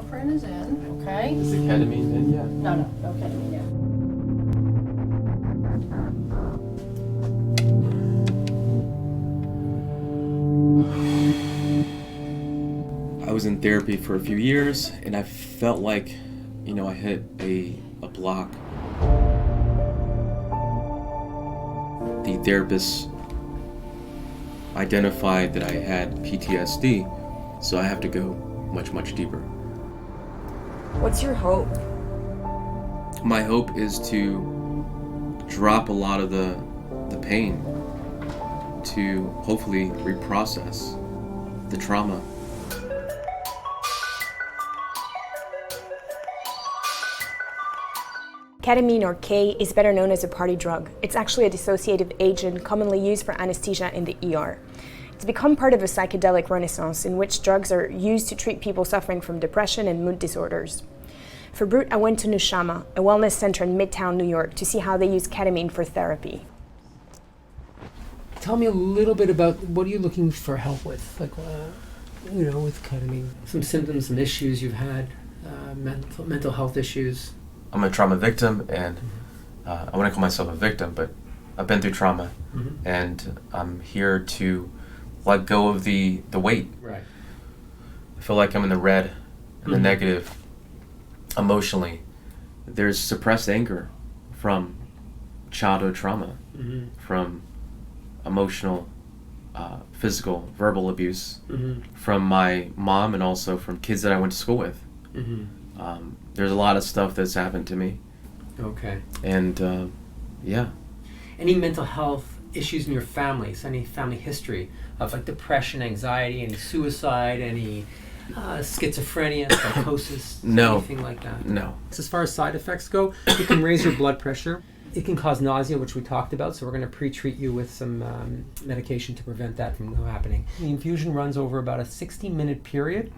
warfarin is in, okay? Is the ketamine in yet? No ketamine yet. I was in therapy for a few years, and I felt like, I hit a block. The therapist identified that I had PTSD, so I have to go much, much deeper. What's your hope? My hope is to drop a lot of the pain, to hopefully reprocess the trauma. Ketamine, or K, is better known as a party drug. It's actually a dissociative agent commonly used for anesthesia in the ER. It's become part of a psychedelic renaissance in which drugs are used to treat people suffering from depression and mood disorders. For Brut, I went to Nushama, a wellness center in Midtown New York, to see how they use ketamine for therapy. Tell me a little bit about what are you looking for help with, with ketamine? Some symptoms, some issues you've had, mental health issues. I'm a trauma victim, and I wouldn't call myself a victim, but I've been through trauma, and I'm here to let go of the weight. Right. I feel like I'm in the red and the negative emotionally. There's suppressed anger from childhood trauma, from emotional, physical, verbal abuse, from my mom, and also from kids that I went to school with. There's a lot of stuff that's happened to me. Okay. And yeah. Any mental health issues in your families? Any family history of like depression, anxiety, any suicide, any schizophrenia, psychosis, No. anything like that? No. As far as side effects go, it can raise your blood pressure. It can cause nausea, which we talked about, so we're going to pre-treat you with some medication to prevent that from happening. The infusion runs over about a 60-minute period.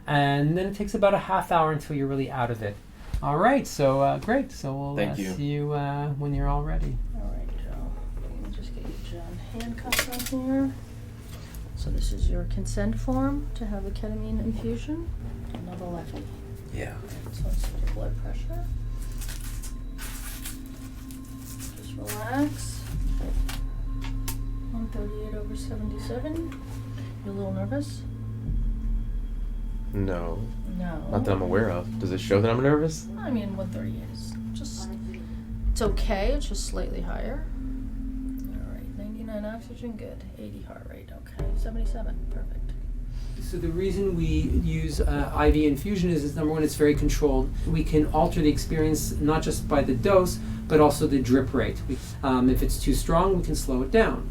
And then it takes about a half hour until you're really out of it. All right, so great. So we'll see you when you're all ready. All right, Joe. Let me just get you John handcuffs on here. So this is your consent form to have a ketamine infusion. Another lefty. Yeah. So let's get your blood pressure. Just relax. 138/77. You a little nervous? No. No. Not that I'm aware of. Does it show that I'm nervous? I mean, 138 is just, it's okay, it's just slightly higher. All right, 99 oxygen, good. 80 heart rate, okay. 77, perfect. So the reason we use IV infusion is number one, it's very controlled. We can alter the experience not just by the dose, but also the drip rate. If it's too strong, we can slow it down.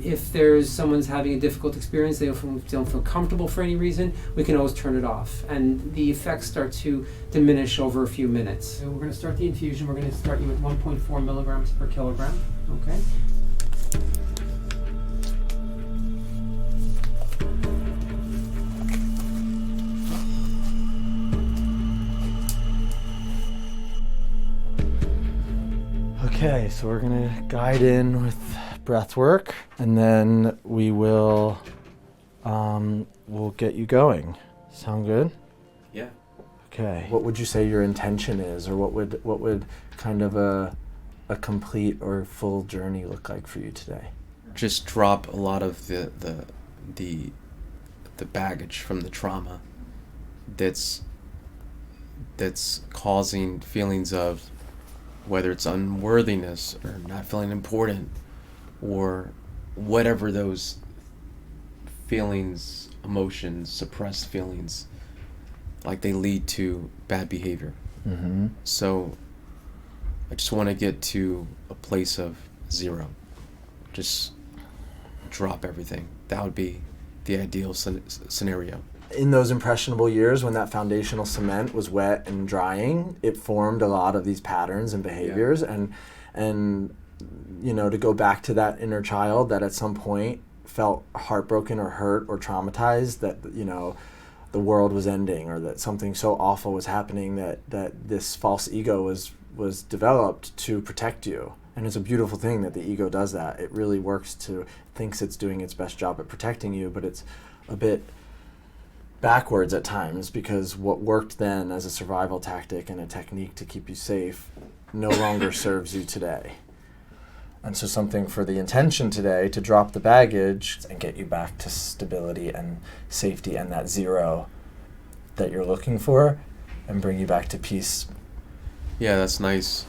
If there's someone's having a difficult experience, they don't feel comfortable for any reason, we can always turn it off. And the effects start to diminish over a few minutes. So we're going to start the infusion. We're going to start you with 1.4 milligrams per kilogram. Okay. Okay, so we're going to guide in with breath work, and then we will we'll get you going. Sound good? Yeah. Okay. What would you say your intention is, or what would kind of a complete or full journey look like for you today? Just drop a lot of the baggage from the trauma that's causing feelings of whether it's unworthiness or not feeling important or whatever those feelings, emotions, suppressed feelings, like they lead to bad behavior. So I just want to get to a place of zero. Just drop everything. That would be the ideal scenario. In those impressionable years when that foundational cement was wet and drying, it formed a lot of these patterns and behaviors. And to go back to that inner child that at some point felt heartbroken or hurt or traumatized, that the world was ending, or that something so awful was happening, that this false ego was developed to protect you. And it's a beautiful thing that the ego does that. It really works thinks it's doing its best job at protecting you, but it's a bit backwards at times, because what worked then as a survival tactic and a technique to keep you safe no longer serves you today. And so something for the intention today to drop the baggage and get you back to stability and safety and that zero that you're looking for, and bring you back to peace. Yeah, that's nice.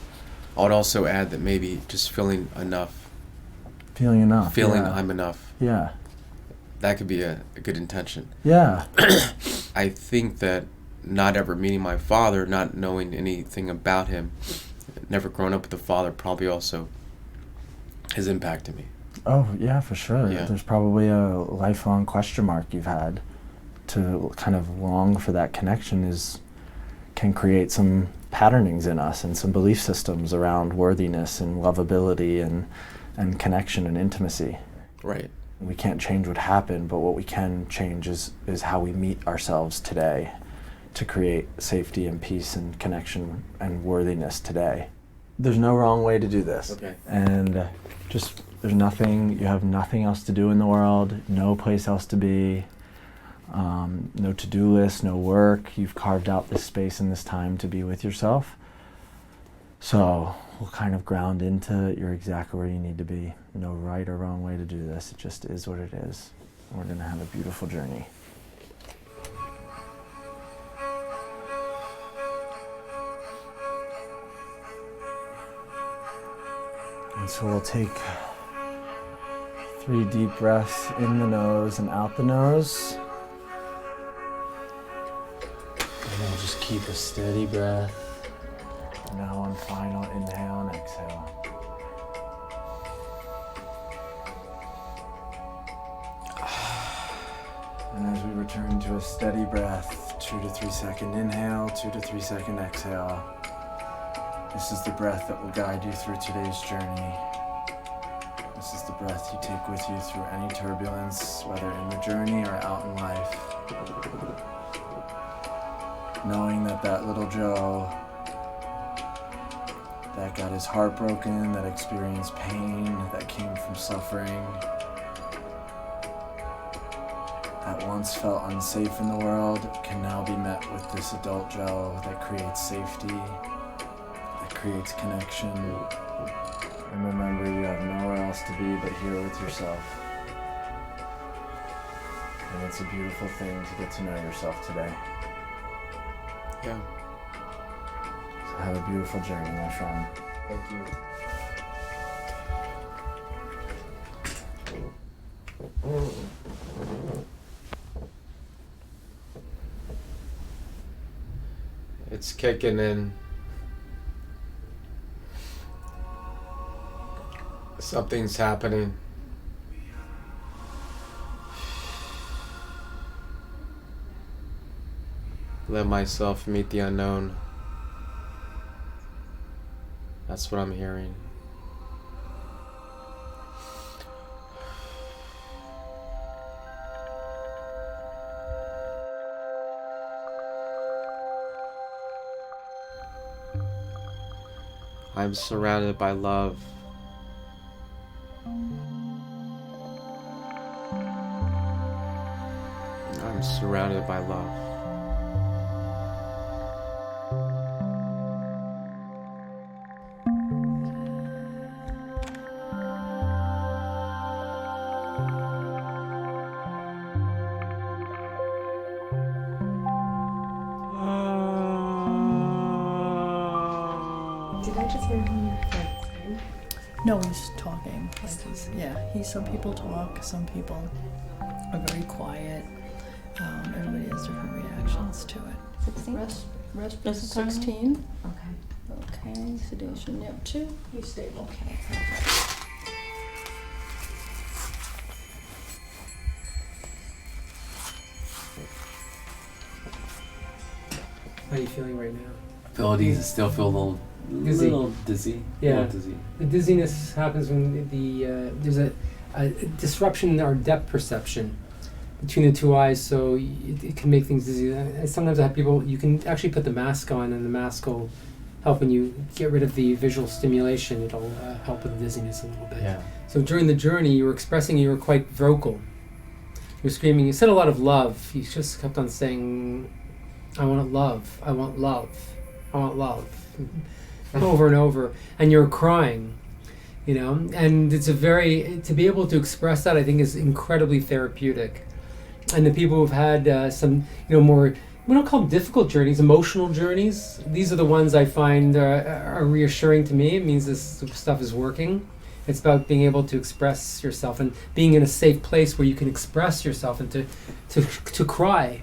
I would also add that maybe just feeling enough. Feeling enough. Feeling yeah. I'm enough. Yeah. That could be a good intention. Yeah. I think that not ever meeting my father, not knowing anything about him, never growing up with a father, probably also has impacted me. Oh, yeah, for sure. Yeah. There's probably a lifelong question mark you've had to kind of long for that connection can create some patternings in us and some belief systems around worthiness and lovability and connection and intimacy. Right. We can't change what happened, but what we can change is how we meet ourselves today to create safety and peace and connection and worthiness today. There's no wrong way to do this. Okay. And just, you have nothing else to do in the world, no place else to be, no to-do list, no work. You've carved out this space and this time to be with yourself. So we'll kind of ground into you're exactly where you need to be. No right or wrong way to do this. It just is what it is. We're going to have a beautiful journey. And so we'll take 3 deep breaths in the nose and out the nose. And we'll just keep a steady breath. Now on final inhale and exhale. And as we return to a steady breath, 2 to 3 second inhale, 2 to 3 second exhale. This is the breath that will guide you through today's journey. This is the breath you take with you through any turbulence, whether in the journey or out in life. Knowing that little Joe that got his heart broken, that experienced pain, that came from suffering, that once felt unsafe in the world, can now be met with this adult Joe that creates safety, that creates connection. And remember, you have nowhere else to be but here with yourself. And it's a beautiful thing to get to know yourself today. Yeah. So have a beautiful journey, my friend. Thank you. It's kicking in. Something's happening. Let myself meet the unknown. That's what I'm hearing. I'm surrounded by love. I'm surrounded by love. Did I just hear him like sing? No, he's talking. Some people talk, some people are very quiet. Everybody has different reactions to it. 16? Rest Just is the time? 16. Okay. Okay, sedation, yep, 2. He's stable. Okay. How are you feeling right now? Still feel a little dizzy. Yeah. A little dizzy. The dizziness happens when there's a disruption in our depth perception between the two eyes, so it can make things dizzy. Sometimes I have people, you can actually put the mask on, and the mask will help when you get rid of the visual stimulation. It'll help with the dizziness a little bit. Yeah. So during the journey, you were expressing, you were quite vocal. You're screaming. You said a lot of love. You just kept on saying, I want love. I want love. I want love. Over and over. And you're crying, you know? And it's to be able to express that, I think, is incredibly therapeutic. And the people who've had some, more, we don't call them difficult journeys, emotional journeys. These are the ones I find are reassuring to me. It means this stuff is working. It's about being able to express yourself and being in a safe place where you can express yourself and to cry.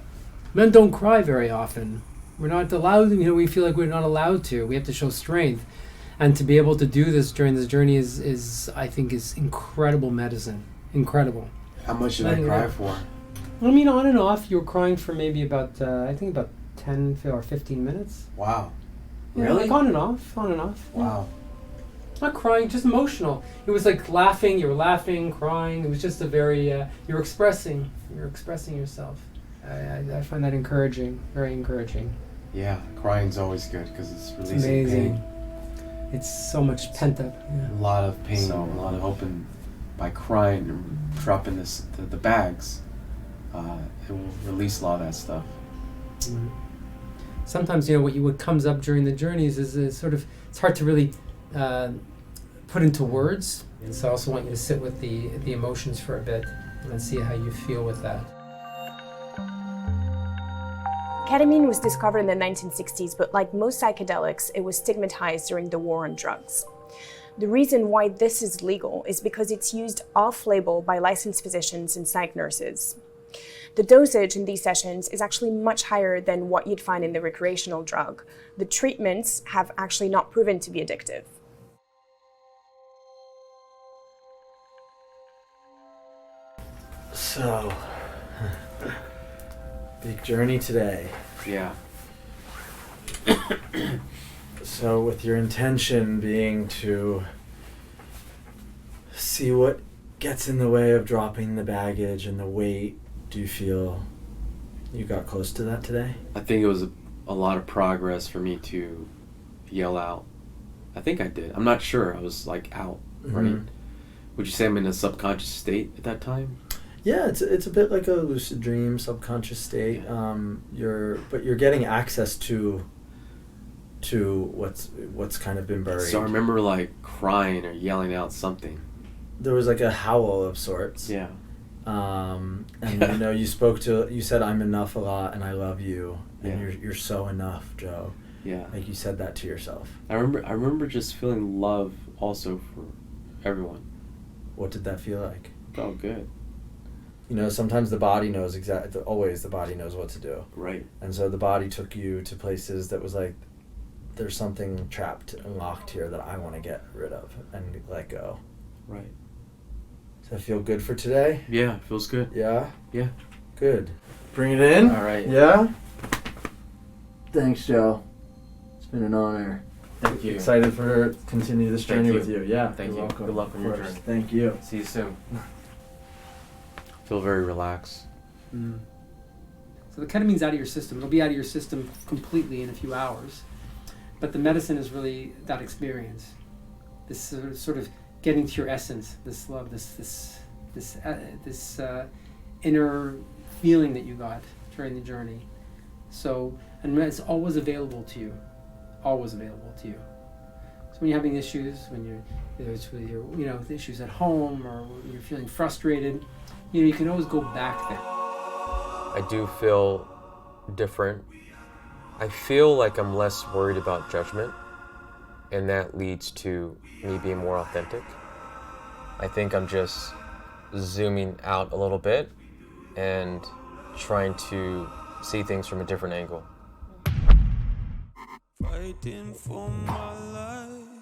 Men don't cry very often. We're not allowed, we feel like we're not allowed to. We have to show strength. And to be able to do this during this journey is I think, is incredible medicine. Incredible. How much did I cry for? I mean, on and off, you were crying for maybe about, I think about 10 or 15 minutes. Wow. Yeah, Really? Like on and off. Wow. Not crying, just emotional. It was like laughing, you were laughing, crying. It was just a very, you're expressing yourself. I find that encouraging, very encouraging. Yeah, crying's always good because it's releasing It's amazing. pain. It's so much pent up. Yeah. A lot of pain, a lot of hope, and by crying and dropping the bags, it will release a lot of that stuff. Mm. Sometimes, what comes up during the journeys is sort of, it's hard to really put into words. And so I also want you to sit with the emotions for a bit and see how you feel with that. Ketamine was discovered in the 1960s, but like most psychedelics, it was stigmatized during the war on drugs. The reason why this is legal is because it's used off-label by licensed physicians and psych nurses. The dosage in these sessions is actually much higher than what you'd find in the recreational drug. The treatments have actually not proven to be addictive. So, big journey today. Yeah. So with your intention being to see what gets in the way of dropping the baggage and the weight, do you feel you got close to that today? I think it was a lot of progress for me to yell out. I think I did. I'm not sure. I was like out, right? Would you say I'm in a subconscious state at that time? Yeah, it's a bit like a lucid dream, subconscious state. You're getting access to what's kind of been buried. So I remember like crying or yelling out something. There was like a howl of sorts. Yeah. And you said I'm enough a lot and I love you and you're so enough, Joe. Yeah. Like you said that to yourself. I remember just feeling love also for everyone. What did that feel like? Felt good. Sometimes the body knows always the body knows what to do. Right. And so the body took you to places that was like, there's something trapped and locked here that I want to get rid of and let go. Right. Does that feel good for today? Yeah, feels good. Yeah? Yeah. Good. Bring it in. All right. Yeah? Thanks, Joe. It's been an honor. Thank you. Excited for continue this journey with you. Yeah. Thank you. Welcome. Good luck on your Of course. journey. Thank you. See you soon. Feel very relaxed. Mm. So the ketamine's out of your system. It'll be out of your system completely in a few hours. But the medicine is really that experience. This sort of getting to your essence, this love, this inner feeling that you got during the journey. So, and it's always available to you. Always available to you. So when you're having issues, whether it's with your, with issues at home or when you're feeling frustrated, you can always go back there. I do feel different. I feel like I'm less worried about judgment, and that leads to me being more authentic. I think I'm just zooming out a little bit and trying to see things from a different angle. Fighting for my life.